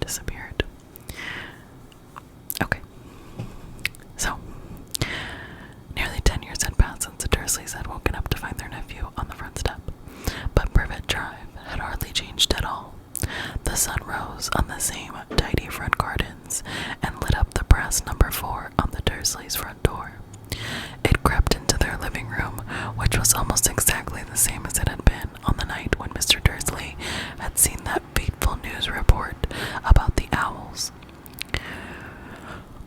disappeared. Okay. So, nearly 10 years had passed since the Dursleys had woken up to find their nephew on the front step. But Privet Drive had hardly changed at all. The sun rose on the same tidy front gardens and lit up the brass number 4 on the Dursleys' front door. It crept into their living room, which was almost exactly the same as it had been on the night when Mr. Dursley had seen that fateful news report about the owls.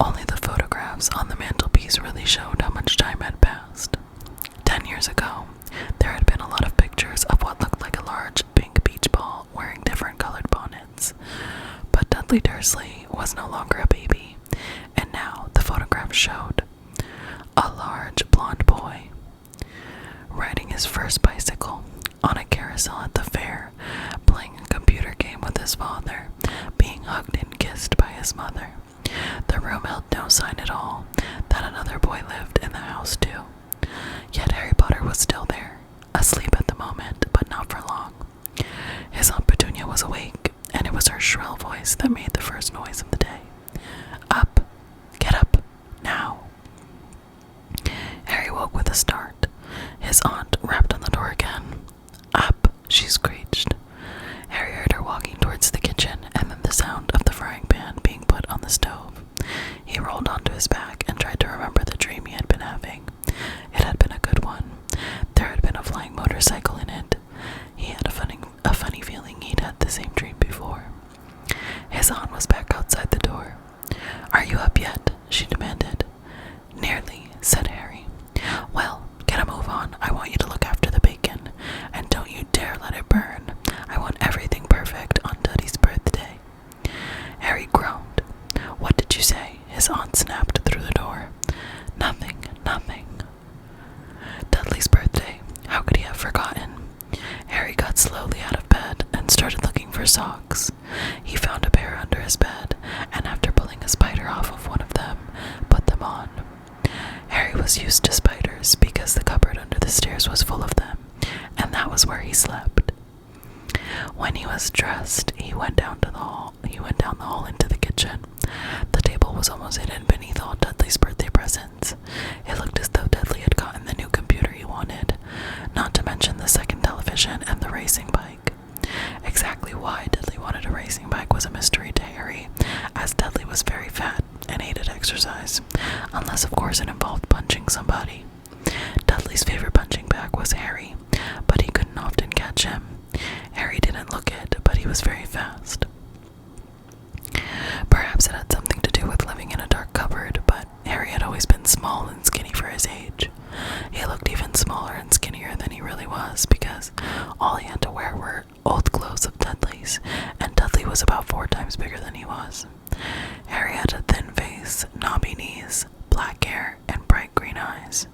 Only the photographs on the mantelpiece really showed how much time had passed. 10 years ago, there had been a lot of pictures of what looked like a large pink beach ball wearing different colored bonnets. But Dudley Dursley was no longer a baby, and now the photographs showed a large blonde boy riding his first bicycle on a carousel at the fair, playing a computer game with his father, being hugged and kissed by his mother. The room held no sign at all that another boy lived in the house too. Yet Harry Potter was still there, asleep at the moment, but not for long. His Aunt Petunia was awake, and it was her shrill voice that made the first noise of the day. Up! Get up! Now! Harry woke with a start. His aunt rapped on the door again. Up! She screeched. Harry heard her walking towards the kitchen, and then the sound of the frying pan being put on the stove. He rolled onto his back and tried to remember the dream he had been having. It had been a good one. There had been a flying motorcycle in it. He had a funny feeling he'd had the same dream before. His aunt was back outside the door. Are you up yet? She demanded. Nearly, said Harry. Well, get a move on. I want you to look after the bacon, and don't you dare let it burn. I want everything perfect on Dudley's birthday. Harry groaned. What did you say? His aunt snapped through the door. Nothing, nothing. Dudley's birthday. How could he have forgotten? Harry got slowly out of bed and started looking for socks. He found a pair under his bed, and after pulling a spider off of one of them, put them on. Harry was used to spiders because the cupboard under the stairs was full of them, and that was where he slept. When he was dressed, he went down the hall into the kitchen. The table was almost hidden beneath all Dudley's birthday presents. It looked as though Dudley had gotten the new computer he wanted, not to mention the second television and the racing bike. Exactly why Dudley wanted a racing bike was a mystery to Harry, as Dudley was very fat and hated exercise, unless of course it involved punching somebody. Dudley's favorite punching bag was Harry, but he couldn't often catch him. Harry didn't look it, but he was very fast. Perhaps it had something to do with living in a dark cupboard, but Harry had always been small and skinny for his age. He looked even smaller and skinnier than he really was, because all he had to wear were old clothes of Dudley's, and Dudley was about 4 times bigger than he was. Harry had a thin face, knobby knees, black hair, and bright green eyes.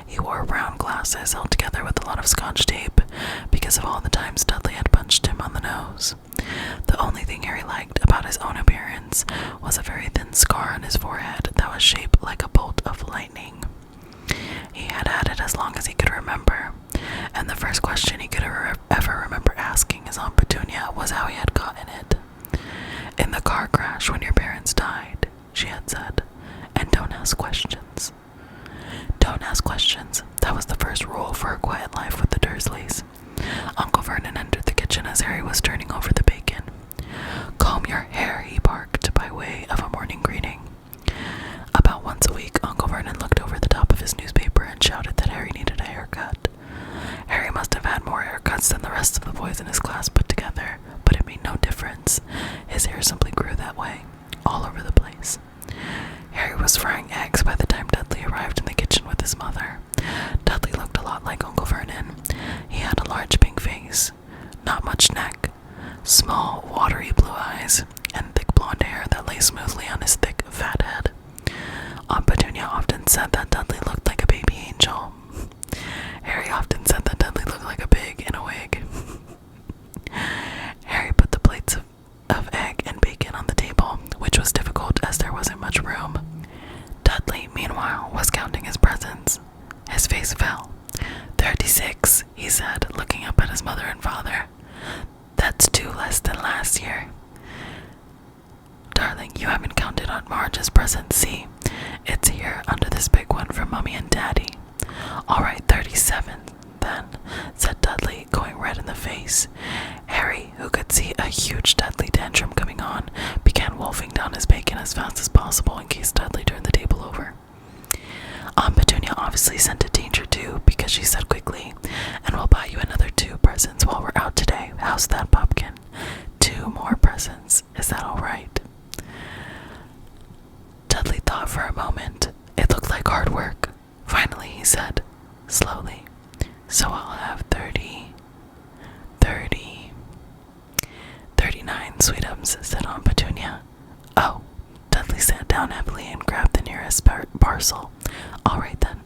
He wore round glasses held together with a lot of Scotch tape, because of all the times Dudley had punched him on the nose. The only thing Harry liked about his own appearance was a very thin scar on his forehead that was shaped like a bolt of lightning. He had had it as long as he could remember, and the first question he could ever remember asking his Aunt Petunia was how he had gotten it. In the car crash when your parents died, she had said, and don't ask questions. Don't ask questions. That was the first rule for a quiet life with the Dursleys. Uncle Vernon entered the kitchen as Harry was turning over the bacon. Comb your hair, he barked by way of a morning greeting. About once a week, Uncle Vernon looked over the top of his newspaper and shouted that Harry needed a haircut. Harry must have had more haircuts than the rest of the boys in his class put together, but it made no difference. His hair simply grew that way, all over the place. Harry was frying eggs by the time Dudley arrived in the kitchen with his mother. Dudley looked a lot like Uncle Vernon. He had a large pink face, not much neck, small, watery blue eyes, and thick blonde hair that lay smoothly on his thick, fat head. Aunt Petunia often said that Dudley looked like a baby angel. Harry often said that Dudley looked like a pig in a wig. Harry put the plates of egg and bacon on the table, which was difficult as there wasn't much room. Dudley, meanwhile, was counting his presents. His face fell. 36, he said, looking up at his mother and father. That's 2 less than last year. Marge's present. See, it's here under this big one from Mummy and Daddy. All right, 37, then, said Dudley, going red in the face. Harry, who could see a huge deadly tantrum coming on, began wolfing down his bacon as fast as possible in case Dudley turned the table over. Aunt Petunia obviously sent a danger too, because she said quickly, and we'll buy you another 2 presents while we're out today. How's that, Pumpkin? 2 more presents. Is that all right? Dudley thought for a moment. It looked like hard work. Finally, he said, slowly, so I'll have 39 sweetums, said Aunt Petunia. Oh, Dudley sat down heavily and grabbed the nearest parcel. All right, then.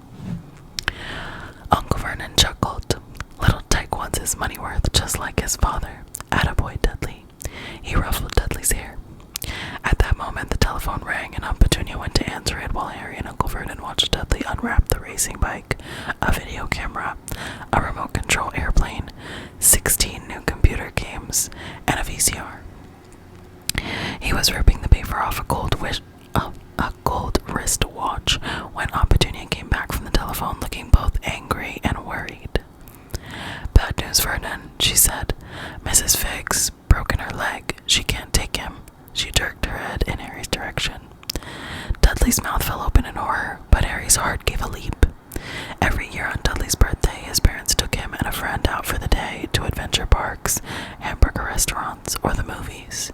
Uncle Vernon chuckled. Little Tyke wants his money worth, just like his father. Attaboy, Dudley. He ruffled Dudley's hair. At that moment, the telephone rang, and Aunt Petunia went to answer it while Harry and Uncle Vernon watched Dudley unwrap the racing bike, a video camera, a remote control airplane, 16 new computer games, and a VCR. He was ripping the paper off a gold wrist watch when Aunt Petunia came back from the telephone looking both angry and worried. Bad news, Vernon, she said. Mrs. Figg's broken her leg. She can't take him. She jerked her head in Harry's direction. Dudley's mouth fell open in horror, but Harry's heart gave a leap. Every year on Dudley's birthday, his parents took him and a friend out for the day to adventure parks, hamburger restaurants, or the movies.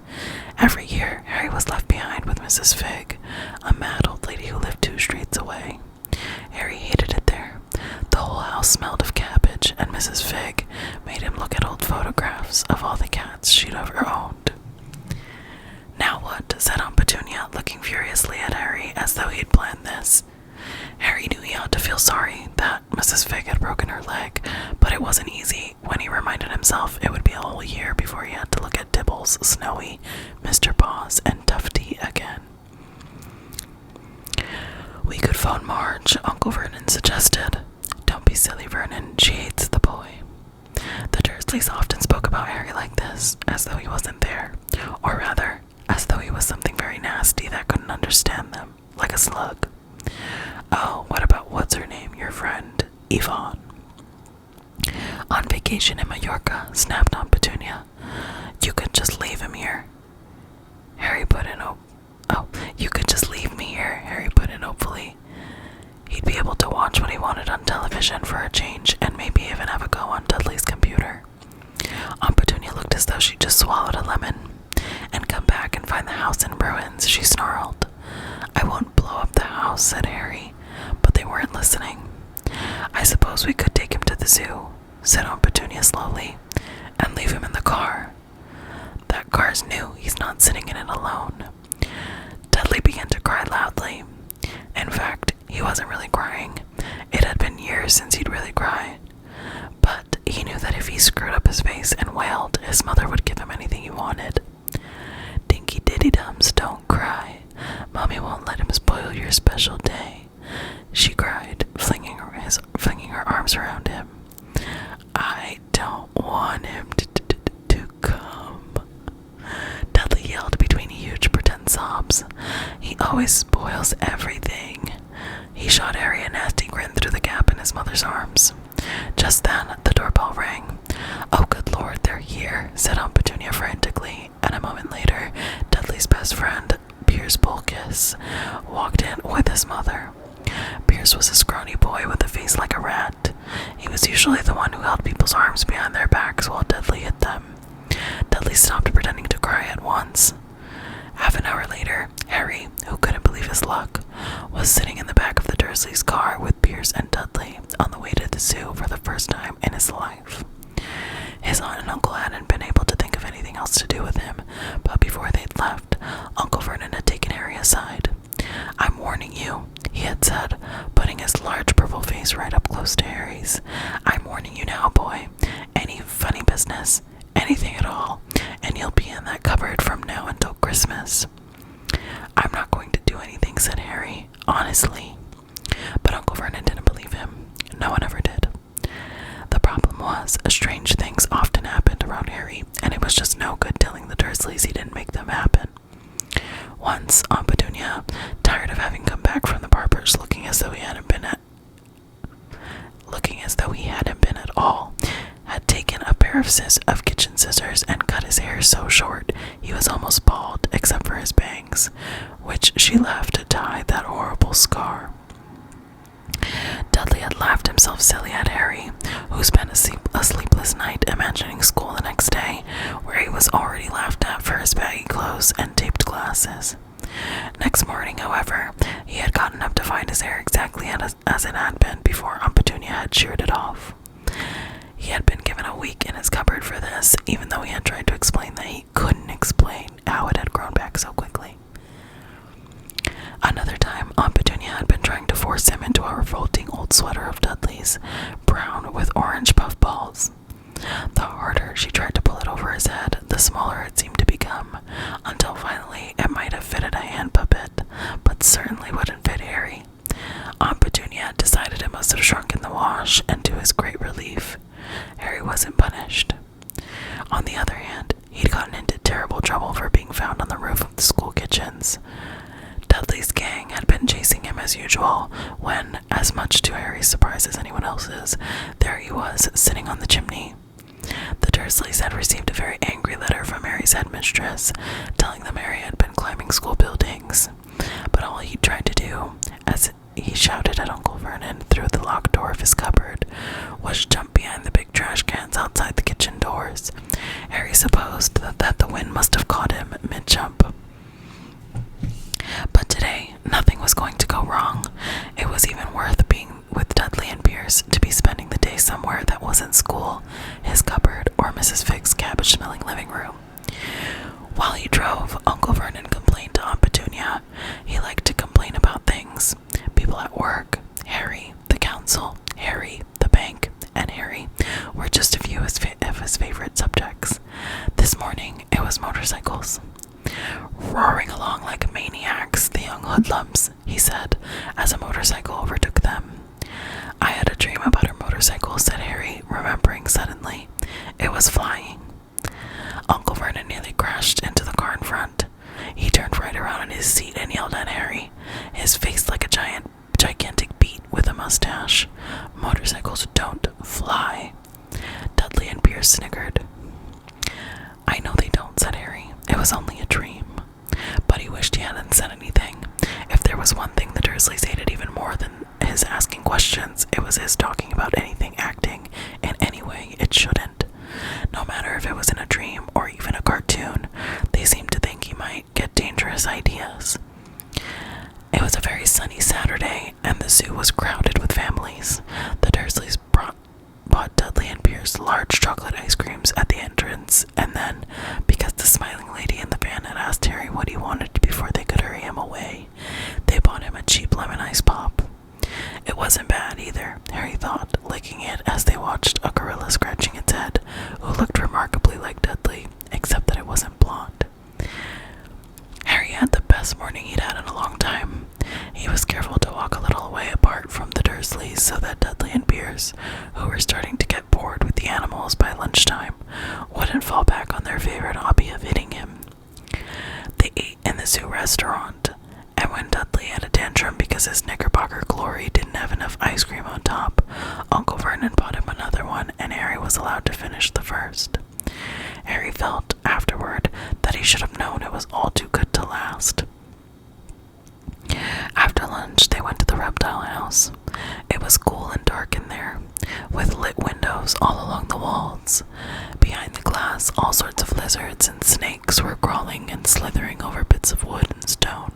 Every year, Harry was left behind with Mrs. Figg, a mad old lady who lived 2 streets away. Harry hated it there. The whole house smelled of cabbage, and Mrs. Figg made him look at old photographs of all the cats she'd ever owned. Now what? Said Aunt Petunia, looking furiously at Harry as though he'd planned this. Harry knew he ought to feel sorry that Mrs. Figg had broken her leg, but it wasn't easy when he reminded himself it would be a whole year before he had to look at Dibbles, Snowy, Mr. Paws, and Tufty again. We could phone Marge, Uncle Vernon suggested. Don't be silly, Vernon. She hates the boy. The Dursleys often spoke about Harry like this, as though he wasn't there, or rather, as though he was something very nasty that couldn't understand them, like a slug. Oh, what about what's-her-name, your friend, Yvonne? On vacation in Mallorca, snapped Aunt Petunia. You could just leave him here. Harry put in you could just leave me here, Harry put in hopefully. He'd be able to watch what he wanted on television for a change, and maybe even have a go on Dudley's computer. Aunt Petunia looked as though she'd just swallowed a lemon. And come back and find the house in ruins, she snarled. I won't blow up the house, said Harry, but they weren't listening. I suppose we could take him to the zoo, said Aunt Petunia slowly, and leave him in the car. That car's new, he's not sitting in it alone. Dudley began to cry loudly. In fact, he wasn't really crying. It had been years since he'd really cried. But he knew that if he screwed up his face and wailed, his mother would give him anything he wanted. Dinky Diddy-Dums, don't cry. Mommy won't let him spoil your special day, she cried, flinging her arms around him. I don't want him to come, Dudley yelled between huge pretend sobs. He always spoils everything. He shot Harry a nasty grin through the gap in his mother's arms. Just then, the doorbell rang. Oh, good Lord, they're here, said Aunt Petunia frantically, and a moment later, Dudley's best friend, Piers Polkiss, walked in with his mother. Piers was a scrawny boy with a face like a rat. He was usually the one who held people's arms behind their backs while Dudley hit them. Dudley stopped pretending to cry at once. Half an hour later, Harry, who couldn't believe his luck, was sitting in the back of the Dursleys' car with Piers and Dudley on the way to the zoo for the first time in his life. His aunt and uncle hadn't been able to think of anything else to do with him, but before they'd left, Uncle Vernon had taken Harry aside. I'm warning you, he had said, putting his large purple face right up close to Harry's. I'm warning you now, boy. Any funny business, anything at all, and you'll be in that cupboard from now until Christmas. I'm not going to do anything, said Harry, honestly. But Uncle Vernon didn't believe him. No one ever did. The problem was, strange things often happened around Harry, and it was just no good telling the Dursleys he didn't make them happen. Once, Aunt Petunia of kitchen scissors and cut his hair so short he was almost bald except for his bangs, which she left to hide that horrible scar. Dudley had laughed himself silly at Harry, who spent a sleepless night imagining school the next day, where he was already laughed at for his baggy clothes and taped glasses. Next morning, however, he had gotten up to find his hair exactly as it had been before Aunt Petunia had sheared it off. He had been given a week in his cupboard for this, even though he had tried to explain that he couldn't explain how it had grown back so quickly. Another time, Aunt Petunia had been trying to force him into a revolting old sweater of Dudley's, brown with orange puffballs. The harder she tried to pull it over his head, the smaller it seemed to become, until finally it might have fitted a hand puppet, but certainly wouldn't fit Harry. Aunt Petunia had decided it must have shrunk in the wash, and to his great relief, Harry wasn't punished. On the other hand, he'd gotten into terrible trouble for being found on the roof of the school kitchens. Dudley's gang had been chasing him as usual when, as much to Harry's surprise as anyone else's, there he was, sitting on the chimney. The Dursleys had received a very angry letter from Harry's headmistress, telling them Harry had been climbing school buildings. But all he tried to do, as he shouted at Uncle Vernon through the locked door of his cupboard, was jump behind the big trash cans outside the kitchen doors. Harry supposed that the wind must have caught him mid-jump. But today, nothing was going to go wrong. It was even worth being with Dudley and Pierce to be spending the day somewhere that wasn't school, his cupboard, or Mrs. Figg's cabbage-smelling living room. While he drove, Uncle Vernon complained to Aunt Petunia. He liked to complain about things. People at work, Harry, the council, Harry, the bank, and Harry were just a few of his favorite subjects. This morning, it was motorcycles. "Roaring along like maniacs, the young hoodlums," he said, as a motorcycle overtook them. "I had a dream about our motorcycle," said Harry, remembering suddenly. "It was flying." Uncle Vernon nearly crashed into the car in front. He turned right around in his seat and yelled at Harry, his face like a gigantic beet with a mustache. "Motorcycles don't fly." Dudley and Pierce snickered. "I know they don't," said Harry. "It was only a dream." But he wished he hadn't said anything. If there was one thing the Dursleys hated even more than his asking questions, it was his talking about anything acting in any way it shouldn't. No matter if it was in a dream or even a cartoon, they seemed to think he might get dangerous ideas. It was a very sunny Saturday, and the zoo was crowded with families. The Dursleys bought Dudley and Pierce large chocolate ice creams at the entrance, and then, because the smiling lady in the van had asked Harry what he wanted before they could hurry him away, they bought him a cheap lemon ice pop. It wasn't bad either, Harry thought, licking it as they watched a gorilla scratching its head, who looked remarkably like Dudley, except that it wasn't blonde. Harry had the best morning he'd had in a long time. He was careful to walk a little way apart from the Dursleys so that Dudley and Pierce, who were starting to get bored with the animals by lunchtime, wouldn't fall back on their favorite hobby of hitting him. They ate in the zoo restaurant, and when Dudley had a tantrum because his Knickerbocker Glory didn't have enough ice cream on top, Uncle Vernon bought him another one, and Harry was allowed to finish the first. Harry felt, afterward, that he should have known it was all too good to last. After lunch, they went to the reptile house. It was cool and dark in there, with lit windows all along the walls. Behind the glass, all sorts of lizards and snakes were crawling and slithering over bits of wood and stone.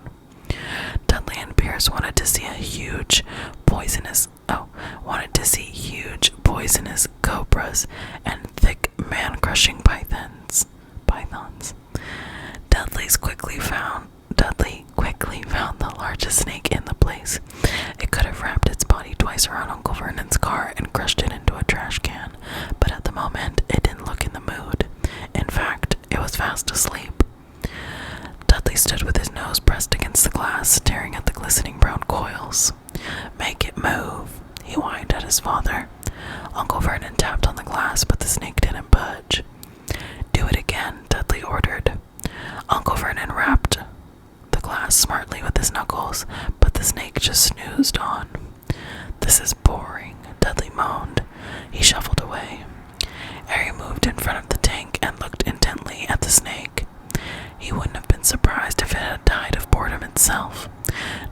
Dudley and Pierce wanted to see huge, poisonous cobras and thick, man-crushing pythons. Dudley quickly found the largest snake in the place. It could have wrapped its body twice around Uncle Vernon's car and crushed it into a trash can, but at the moment it didn't look in the mood. In fact, it was fast asleep. Dudley stood with his nose pressed against the glass, staring at the glistening brown coils. "Make it move," he whined at his father. Uncle Vernon tapped on the glass, but the snake didn't budge. "Do it again," Dudley ordered. Uncle Vernon rapped the glass smartly with his knuckles, but the snake just snoozed on. "This is boring," Dudley moaned. He shuffled away. Harry moved in front itself.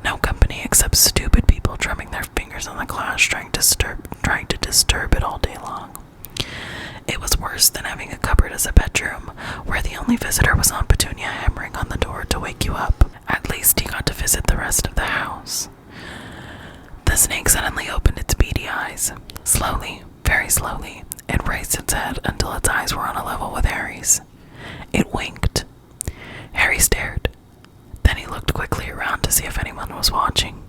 No company except stupid people drumming their fingers on the glass, trying to disturb it all day long. It was worse than having a cupboard as a bedroom, where the only visitor was Aunt Petunia hammering on the door to wake you up. At least he got to visit the rest of the house. The snake suddenly opened its beady eyes. Slowly, very slowly, it raised its head until its eyes were on a level with Harry's. It winked. Harry stared. Then he looked quickly around to see if anyone was watching.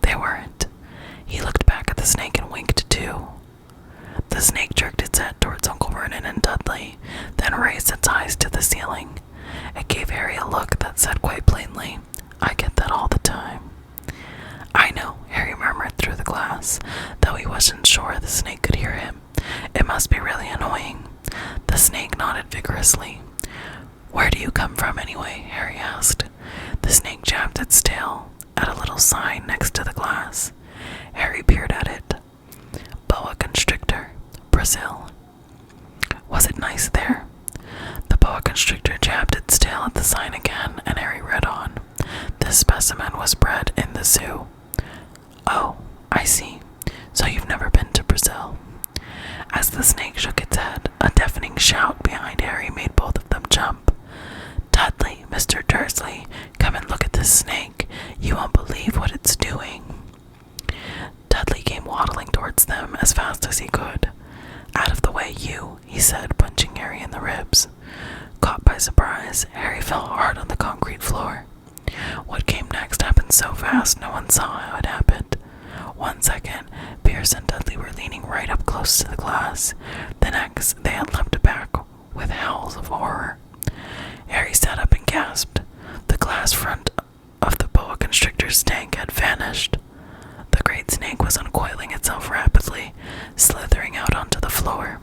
They weren't. He looked back at the snake and winked too. The snake jerked its head towards Uncle Vernon and Dudley, then raised its eyes to the ceiling. It gave Harry a look that said quite plainly, "I get that all the time." "I know," Harry murmured through the glass, though he wasn't sure the snake could hear him. "It must be really annoying." The snake nodded vigorously. "Where do you come from anyway?" Harry asked. The snake jabbed its tail at a little sign next to the glass. Harry peered at it. "Boa constrictor, Brazil." "Was it nice there?" The boa constrictor jabbed its tail at the sign again, and Harry read on. "This specimen was bred in the zoo." "Oh, I see. So you've never been to Brazil?" As the snake shook its head, a deafening shout behind Harry made both of them jump. "Dudley, Mr. Dursley, come and look at this snake. You won't believe what it's doing." Dudley came waddling towards them as fast as he could. "Out of the way, you," he said, punching Harry in the ribs. Caught by surprise, Harry fell hard on the concrete floor. What came next happened so fast no one saw how it happened. 1 second, Pierce and Dudley were leaning right up close to the glass. The next, they had leapt back with howls of horror. Harry sat up and gasped. The glass front of the boa constrictor's tank had vanished. The great snake was uncoiling itself rapidly, slithering out onto the floor.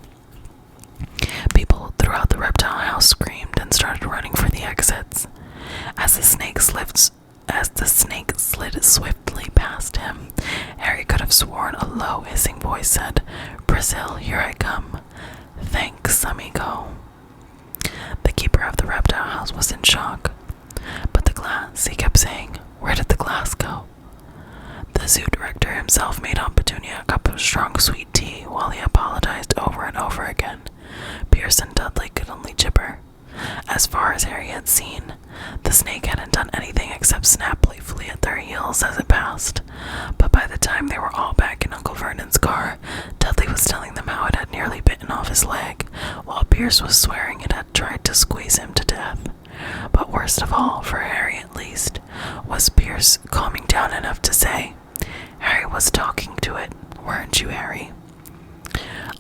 People throughout the reptile house screamed and started running for the exits. As the snake slid swiftly past him, Harry could have sworn a low, hissing voice said, "Brazil, here I come. Thanks, amigo." The keeper of the reptile house was in shock. "But the glass," he kept saying. "Where did the glass go?" The zoo director himself made Aunt Petunia a cup of strong sweet tea while he apologized over and over again. Pierce and Dudley could only gibber. As far as Harry had seen, the snake hadn't done anything except snap playfully at their heels as it passed. But by the time they were all back in Uncle Vernon's car, Dudley was telling them how it had nearly bitten off his leg, while Pierce was swearing it had tried to squeeze him to death. But worst of all, for Harry at least, was Pierce calming down enough to say, "Harry was talking to it, weren't you, Harry?"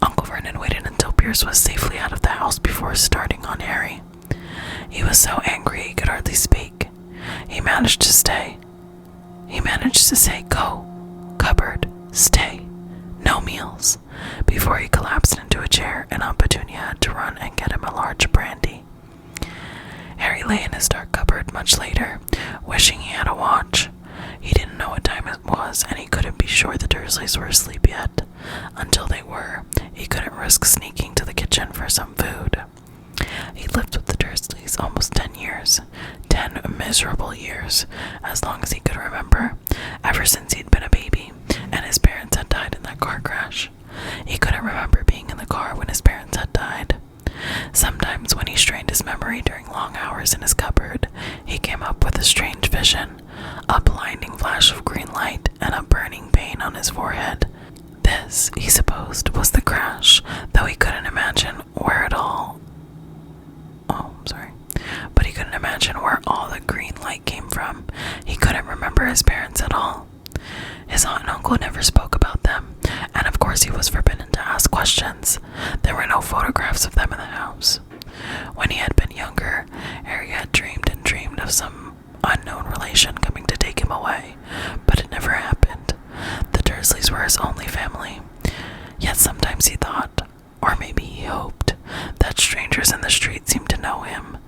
Uncle Vernon waited until Pierce was safely out of the house before starting on Harry. He was so angry he could hardly speak. He managed to say, "Go, cupboard, stay, no meals," before he collapsed into a chair and Aunt Petunia had to run and get him a large brandy. Harry lay in his dark cupboard much later, wishing he had a watch. He didn't know what time it was, and he couldn't be sure the Dursleys were asleep yet. Until they were, he couldn't risk sneaking to the kitchen for some food. He lived with the Dursleys almost 10 years. 10 miserable years, as long as he could remember, ever since he'd been a baby, and his parents had died in that car crash. He couldn't remember being in the car when his parents had died. Sometimes when he strained his memory during long hours in his cupboard, he came up with a strange vision, a blinding flash of green light and a burning pain on his forehead. This, he supposed, was the crash, though he couldn't imagine where it all... But he couldn't imagine where all the green light came from. He couldn't remember his parents at all. His aunt and uncle never spoke about them, and of course he was forbidden to ask questions. There were no photographs of them in the house. When he had been younger, Harry had dreamed and dreamed of some unknown relation coming to take him away, but it never happened. The Dursleys were his only family. Yet sometimes he thought, or maybe he hoped, that strangers in the street seemed to know him.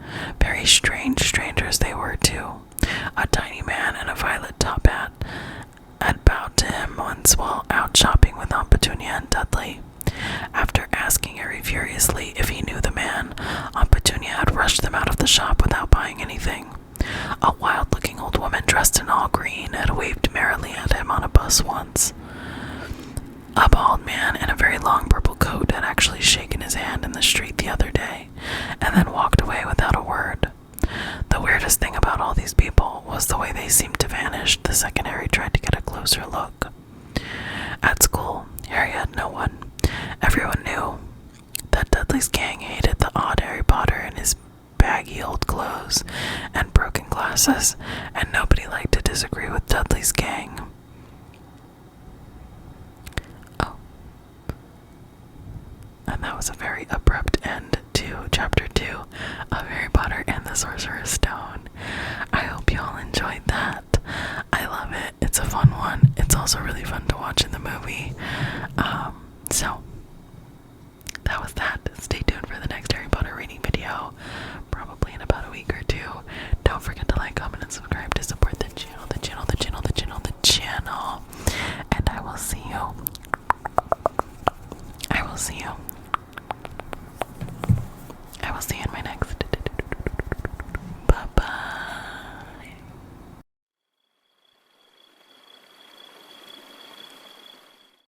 Very strange strangers they were, too. A tiny man in a violet top hat had bowed to him once while out shopping with Aunt Petunia and Dudley. After asking Harry furiously if he knew the man, Aunt Petunia had rushed them out of the shop without buying anything. A wild-looking old woman dressed bus once. A bald man in a very long purple coat had actually shaken his hand in the street the other day, and then walked away without a word. The weirdest thing about all these people was the way they seemed to vanish the second Harry tried to get a closer look. At school, Harry had no one. Everyone knew that Dudley's gang hated the odd Harry Potter in his baggy old clothes and broken glasses, and nobody liked to disagree with Dudley's gang. Oh. And that was a very abrupt end to Chapter 2 of Harry Potter and the Sorcerer's Stone. I hope you all enjoyed that. I love it. It's a fun one. It's also really fun to watch in the movie. So,